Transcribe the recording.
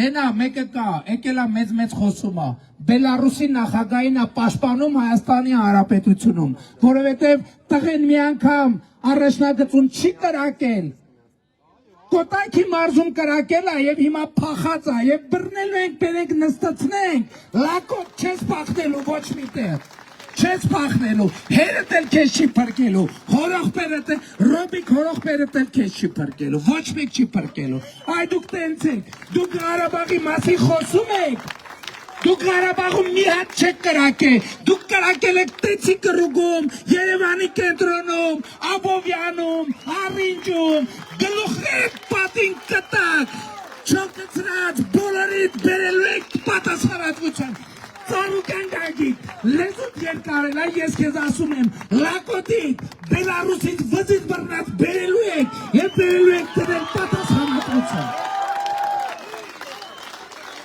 Հենա մեկը կա, եկել է մեծ խոսում է, Բելարուսի նախագահին է պաշտպանում Հայաստանի Հանրապետությունում, որովհետև տղեն մի անգամ առաջնագծում չի կրակել, Կոտայքի մարզում կրակել է և հիմա փախած է և բռնելու ենք, բերենք նստացնենք, լակոտ չես փախնելու ոչ մի տեղ, չես փախնելու, հերդ էլ քեզ չի փրկելու, հորողբերդ էլ, Ռոբիկ հորողբերդ էլ քեզ չի փրկելու, ոչ մեկ չի փրկելու, այ դուք տենց եք, դուք Ղարաբաղի մասին խոսում եք, դուք Ղարաբաղում մի հատ չեք կրակել, դուք կրակել եք Տեցի կռուգում, Երևանի կենտրոնում, Աբովյանում, Առինջում, գլուխներդ պատին կտակ, չոքցրած, բոլորիդ բերելու եք պատասխանատվության, ծառուկան գագիք, լեզուտ երկարել, ես քեզ ասում եմ, լակոտիդ, Բելարուսից վզից բռնած բերելու եք և բերելու եք դրել պատասխանատվության։